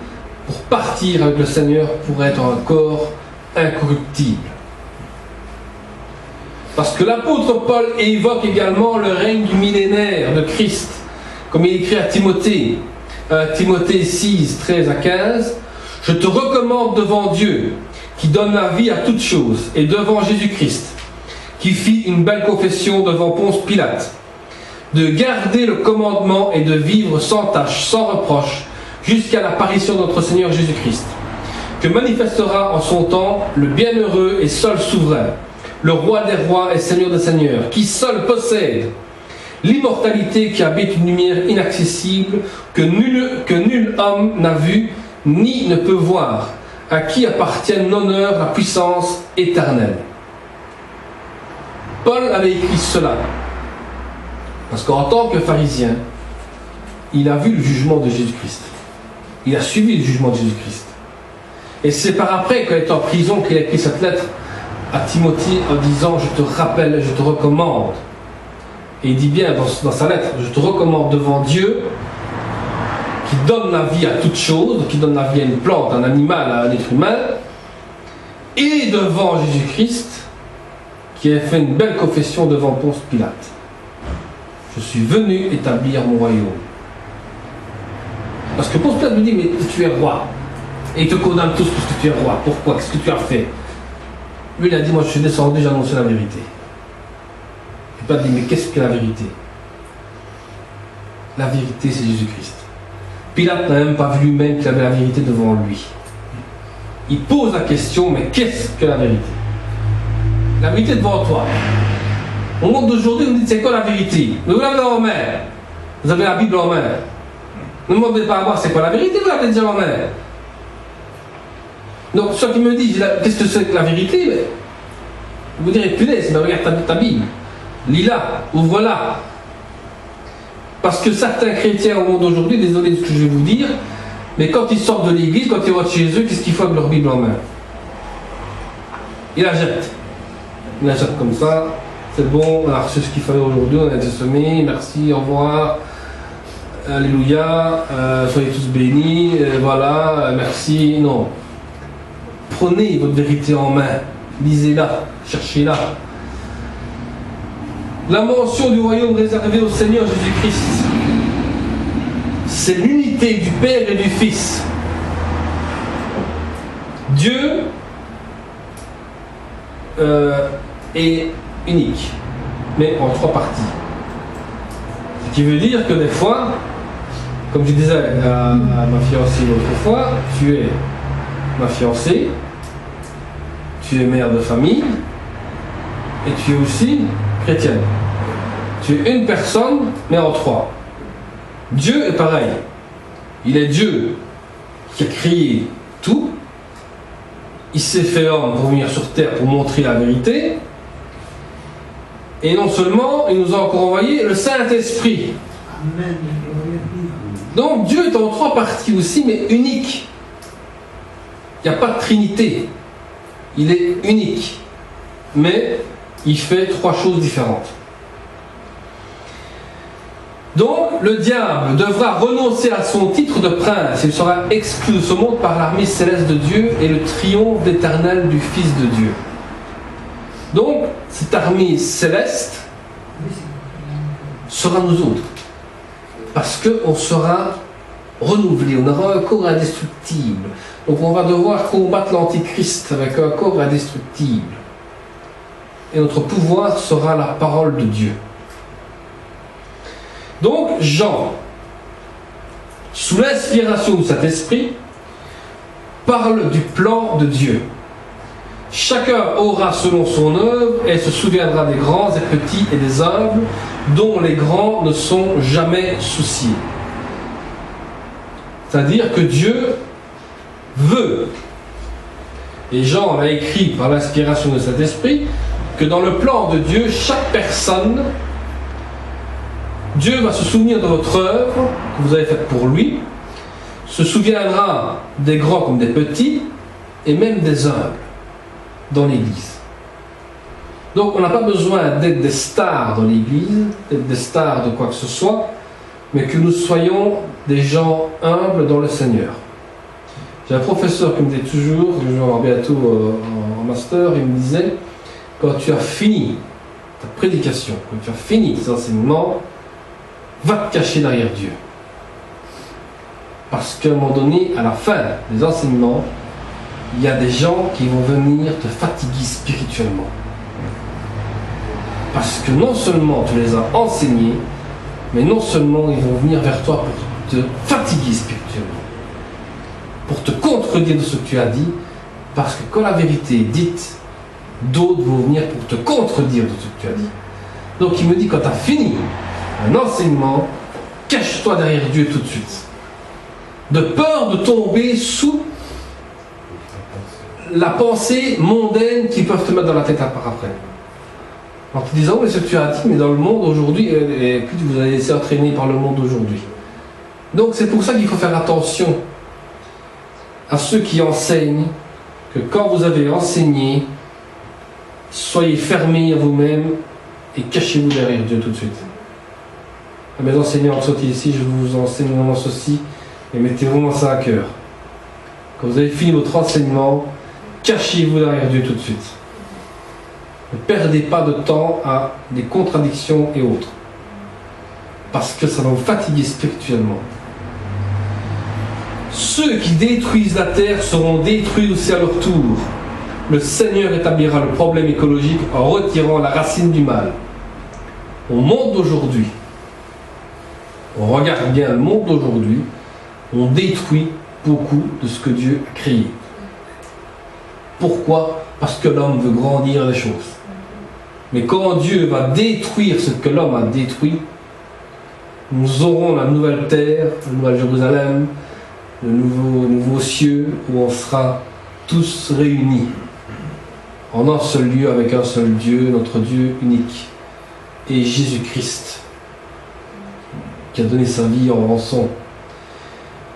pour partir avec le Seigneur pour être un corps incorruptible. Parce que l'apôtre Paul évoque également le règne du millénaire de Christ, comme il écrit à Timothée, Timothée 6, 13 à 15, « Je te recommande devant Dieu, qui donne la vie à toutes choses, et devant Jésus-Christ, qui fit une belle confession devant Ponce Pilate, de garder le commandement et de vivre sans tache, sans reproche, jusqu'à l'apparition de notre Seigneur Jésus-Christ, que manifestera en son temps le bienheureux et seul souverain, le roi des rois et seigneur des seigneurs, qui seul possède l'immortalité, qui habite une lumière inaccessible, que nul homme n'a vu, ni ne peut voir, à qui appartiennent l'honneur, la puissance éternelle. » Paul avait écrit cela, parce qu'en tant que pharisien, il a vu le jugement de Jésus-Christ. Il a suivi le jugement de Jésus-Christ. Et c'est par après, quand il est en prison, qu'il a écrit cette lettre à Timothée en disant « Je te rappelle, je te recommande ». Et il dit bien dans sa lettre « Je te recommande devant Dieu qui donne la vie à toute chose, qui donne la vie à une plante, à un animal, à un être humain, et devant Jésus-Christ qui a fait une belle confession devant Ponce Pilate. Je suis venu établir mon royaume. » Parce que Ponce Pilate me dit « Mais tu es roi. » Et il te condamne tous parce que tu es roi. Pourquoi? Qu'est-ce que tu as fait? Lui, il a dit, moi je suis descendu, j'ai annoncé la vérité. Il n'a pas dit, mais qu'est-ce que la vérité? La vérité, c'est Jésus-Christ. Pilate n'a même pas vu lui-même qu'il avait la vérité devant lui. Il pose la question, mais qu'est-ce que la vérité? La vérité devant toi. Au monde d'aujourd'hui, vous me dites, c'est quoi la vérité? Mais vous l'avez en main. Vous avez la Bible en main. Ne me demandez pas à voir c'est quoi la vérité, vous l'avez déjà en main. Donc, ceux qui me disent, qu'est-ce que c'est que la vérité? Mais, vous direz, punaise, mais regarde ta Bible. Lis-la, ouvre-la. Parce que certains chrétiens au monde aujourd'hui, désolé de ce que je vais vous dire, mais quand ils sortent de l'église, quand ils rentrent chez eux, qu'est-ce qu'ils font avec leur Bible en main? Ils la jettent. Ils la jettent comme ça. C'est bon, on a reçu ce qu'il fallait aujourd'hui, on a été semés, merci, au revoir. Alléluia, soyez tous bénis, voilà, merci. Non. Prenez votre vérité en main, lisez-la, cherchez-la. La mention du royaume réservé au Seigneur Jésus-Christ, c'est l'unité du Père et du Fils. Dieu est unique, mais en 3 parties. Ce qui veut dire que des fois, comme je disais à ma fiancée l'autre fois, tu es ma fiancée, tu es mère de famille et tu es aussi chrétienne. Tu es une personne, mais en 3. Dieu est pareil. Il est Dieu qui a créé tout. Il s'est fait homme pour venir sur terre pour montrer la vérité. Et non seulement, il nous a encore envoyé le Saint-Esprit. Amen. Donc Dieu est en 3 parties aussi, mais unique. Il n'y a pas de Trinité. Il est unique. Mais il fait 3 choses différentes. Donc le diable devra renoncer à son titre de prince. Il sera exclu de ce monde par l'armée céleste de Dieu et le triomphe éternel du Fils de Dieu. Donc cette armée céleste sera nous autres. Parce qu'on sera renouvelé, on aura un corps indestructible. Donc on va devoir combattre l'Antichrist avec un corps indestructible. Et notre pouvoir sera la parole de Dieu. Donc Jean, sous l'inspiration de cet esprit, parle du plan de Dieu. Chacun aura selon son œuvre et se souviendra des grands et petits et des humbles, dont les grands ne sont jamais souciés. C'est-à-dire que Dieu veut, et Jean l'a écrit par l'inspiration de cet esprit, que dans le plan de Dieu, chaque personne, Dieu va se souvenir de votre œuvre que vous avez faite pour lui, se souviendra des grands comme des petits, et même des humbles dans l'Église. Donc on n'a pas besoin d'être des stars dans l'Église, d'être des stars de quoi que ce soit, mais que nous soyons des gens humbles dans le Seigneur. J'ai un professeur qui me dit toujours, je vais avoir bientôt en master, il me disait, quand tu as fini ta prédication, quand tu as fini tes enseignements, va te cacher derrière Dieu. Parce qu'à un moment donné, à la fin des enseignements, il y a des gens qui vont venir te fatiguer spirituellement. Parce que non seulement tu les as enseignés, mais non seulement ils vont venir vers toi pour te fatiguer spirituellement, pour te contredire de ce que tu as dit, parce que quand la vérité est dite, d'autres vont venir pour te contredire de ce que tu as dit. Donc il me dit, quand tu as fini un enseignement, cache-toi derrière Dieu tout de suite. De peur de tomber sous la pensée mondaine qu'ils peuvent te mettre dans la tête par après. En te disant, mais ce que tu as dit, mais dans le monde aujourd'hui, et puis vous allez laisser entraîner par le monde aujourd'hui. Donc c'est pour ça qu'il faut faire attention à ceux qui enseignent, que quand vous avez enseigné, soyez fermés à vous-même et cachez-vous derrière Dieu tout de suite. À mes enseignants sortis ici, je vous enseigne vraiment ceci, et mettez vraiment ça à cœur. Quand vous avez fini votre enseignement, cachez-vous derrière Dieu tout de suite. Ne perdez pas de temps à des contradictions et autres. Parce que ça va vous fatiguer spirituellement. Ceux qui détruisent la terre seront détruits aussi à leur tour. Le Seigneur établira le problème écologique en retirant la racine du mal. Au monde d'aujourd'hui, on regarde bien le monde d'aujourd'hui, on détruit beaucoup de ce que Dieu a créé. Pourquoi ? Parce que l'homme veut grandir les choses. Mais quand Dieu va détruire ce que l'homme a détruit, nous aurons la nouvelle terre, la nouvelle Jérusalem, le nouveau cieux, où on sera tous réunis en un seul lieu avec un seul Dieu, notre Dieu unique, et Jésus-Christ, qui a donné sa vie en rançon.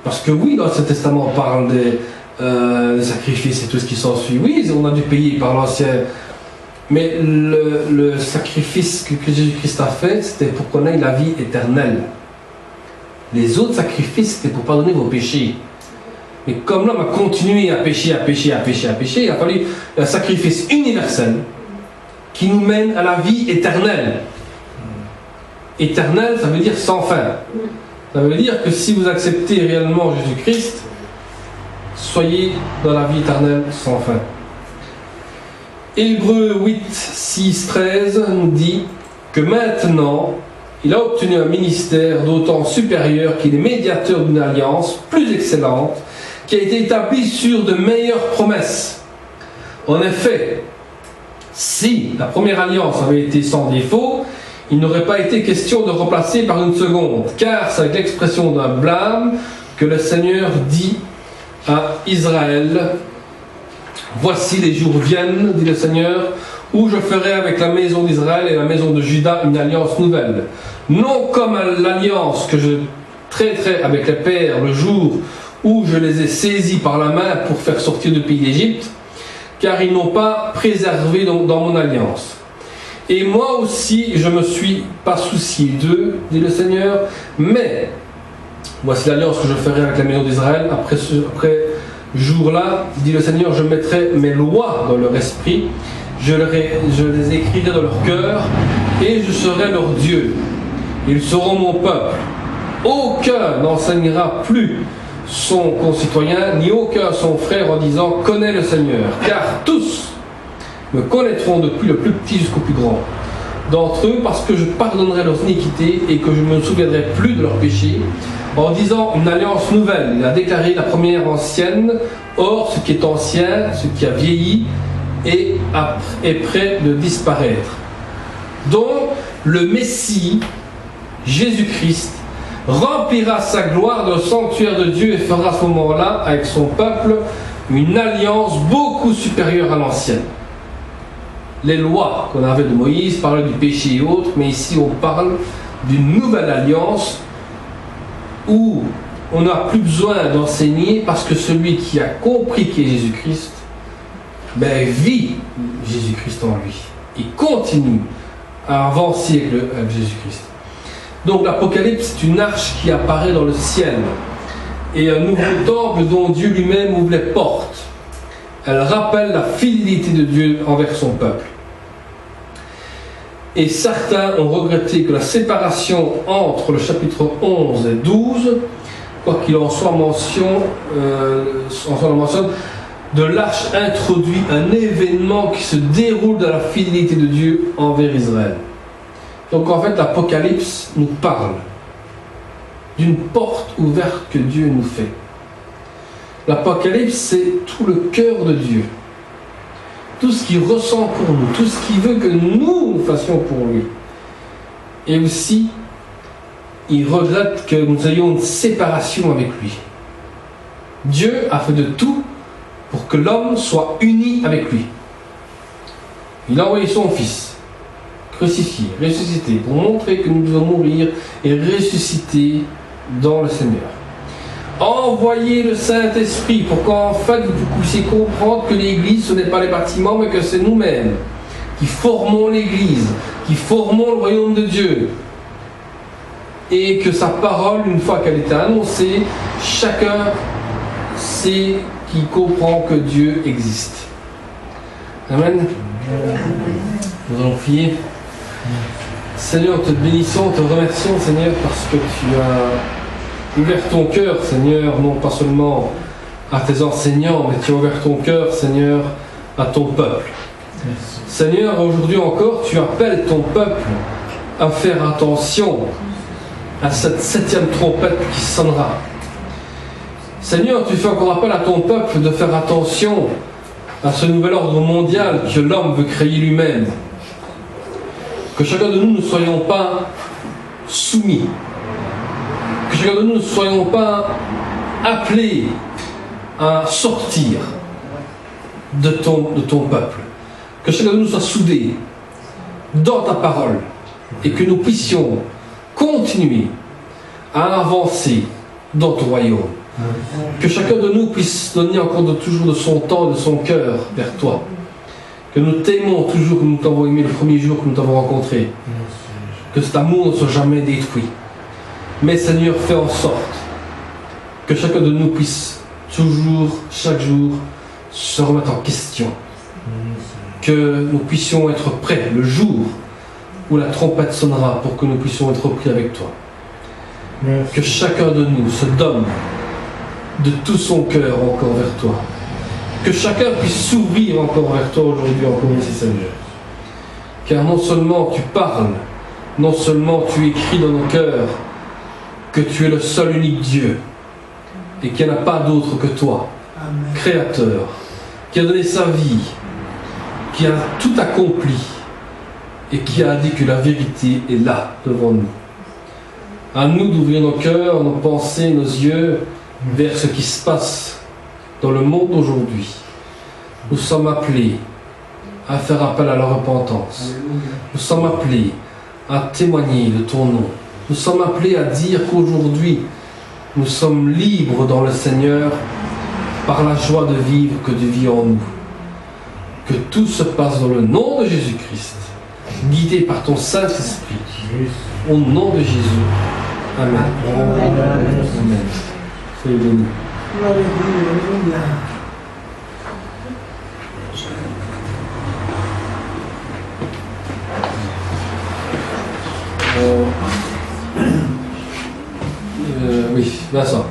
Parce que oui, l'Ancien Testament parle des sacrifices et tout ce qui s'ensuit. Oui, on a dû payer par l'Ancien. Mais le sacrifice que Jésus-Christ a fait, c'était pour qu'on ait la vie éternelle. Les autres sacrifices, c'était pour pardonner vos péchés. Mais comme l'homme a continué à pécher, il a fallu un sacrifice universel qui nous mène à la vie éternelle. Éternelle, ça veut dire sans fin. Ça veut dire que si vous acceptez réellement Jésus-Christ, soyez dans la vie éternelle sans fin. Hébreux 8, 6, 13 nous dit que maintenant, il a obtenu un ministère d'autant supérieur qu'il est médiateur d'une alliance plus excellente, qui a été établie sur de meilleures promesses. En effet, si la première alliance avait été sans défaut, il n'aurait pas été question de remplacer par une seconde, car c'est avec l'expression d'un blâme que le Seigneur dit à Israël: voici les jours viennent, dit le Seigneur, où je ferai avec la maison d'Israël et la maison de Juda une alliance nouvelle. Non comme l'alliance que je traiterai avec les pères le jour où je les ai saisis par la main pour faire sortir du pays d'Égypte, car ils n'ont pas préservé dans mon alliance. Et moi aussi, je ne me suis pas soucié d'eux, dit le Seigneur, mais voici l'alliance que je ferai avec la maison d'Israël. Après ce jour-là, dit le Seigneur, je mettrai mes lois dans leur esprit, je les écrirai dans leur cœur, et je serai leur Dieu. Ils seront mon peuple. Aucun n'enseignera plus son concitoyen, ni aucun son frère en disant « Connais le Seigneur », car tous me connaîtront depuis le plus petit jusqu'au plus grand d'entre eux, parce que je pardonnerai leurs iniquités et que je ne me souviendrai plus de leurs péchés, en disant une alliance nouvelle. Il a déclaré la première ancienne, or ce qui est ancien, ce qui a vieilli, est prêt de disparaître. Donc le Messie, Jésus-Christ, remplira sa gloire dans le sanctuaire de Dieu et fera à ce moment-là, avec son peuple, une alliance beaucoup supérieure à l'ancienne. Les lois qu'on avait de Moïse parlaient du péché et autres, mais ici on parle d'une nouvelle alliance où on n'a plus besoin d'enseigner, parce que celui qui a compris qui est Jésus-Christ, vit Jésus-Christ en lui. Il continue à avancer avec Jésus-Christ. Donc l'Apocalypse, c'est une arche qui apparaît dans le ciel et un nouveau temple dont Dieu lui-même ouvre les portes. Elle rappelle la fidélité de Dieu envers son peuple. Et certains ont regretté que la séparation entre le chapitre 11 et 12, quoi qu'il en soit mention, de l'arche introduit un événement qui se déroule dans la fidélité de Dieu envers Israël. Donc en fait, l'Apocalypse nous parle d'une porte ouverte que Dieu nous fait. L'Apocalypse, c'est tout le cœur de Dieu. Tout ce qu'il ressent pour nous, tout ce qu'il veut que nous fassions pour lui. Et aussi, il regrette que nous ayons une séparation avec lui. Dieu a fait de tout pour que l'homme soit uni avec lui. Il a envoyé son Fils, crucifié, ressuscité, pour montrer que nous devons mourir et ressusciter dans le Seigneur. Envoyez le Saint-Esprit pour qu'en fait vous puissiez comprendre que l'Église, ce n'est pas les bâtiments, mais que c'est nous-mêmes. qui formons l'Église, qui formons le royaume de Dieu. Et que sa parole, une fois qu'elle était annoncée, chacun sait, qui comprend que Dieu existe. Amen. Nous allons prier. Seigneur, te bénissons, te remercions, Seigneur, parce que tu as ouvert ton cœur, Seigneur, non pas seulement à tes enseignants, mais tu as ouvert ton cœur, Seigneur, à ton peuple. Seigneur, aujourd'hui encore, tu appelles ton peuple à faire attention à cette 7e trompette qui sonnera. Seigneur, tu fais encore appel à ton peuple de faire attention à ce nouvel ordre mondial que l'homme veut créer lui-même. Que chacun de nous ne soyons pas soumis. Que chacun de nous ne soyons pas appelés à sortir de ton peuple. Que chacun de nous soit soudé dans ta parole et que nous puissions continuer à avancer dans ton royaume. Que chacun de nous puisse donner encore toujours de son temps, de son cœur vers toi. Que nous t'aimons toujours comme nous t'avons aimé le premier jour que nous t'avons rencontré. Que cet amour ne soit jamais détruit. Mais Seigneur, fais en sorte que chacun de nous puisse toujours, chaque jour, se remettre en question. Que nous puissions être prêts le jour où la trompette sonnera pour que nous puissions être pris avec toi. Que chacun de nous se donne de tout son cœur encore vers toi. Que chacun puisse s'ouvrir encore vers toi aujourd'hui, encore ici, Seigneur. Car non seulement tu parles, non seulement tu écris dans nos cœurs que tu es le seul unique Dieu et qu'il n'y en a pas d'autre que toi, Amen. Créateur, qui a donné sa vie, qui a tout accompli et qui a dit que la vérité est là, devant nous. À nous d'ouvrir nos cœurs, nos pensées, nos yeux vers ce qui se passe dans le monde aujourd'hui. Nous sommes appelés à faire appel à la repentance. Nous sommes appelés à témoigner de ton nom. Nous sommes appelés à dire qu'aujourd'hui, nous sommes libres dans le Seigneur par la joie de vivre que tu vis en nous. Que tout se passe dans le nom de Jésus-Christ, guidé par ton Saint-Esprit. Au nom de Jésus. Amen. Amen. Soyez bénis. Oui, Vincent.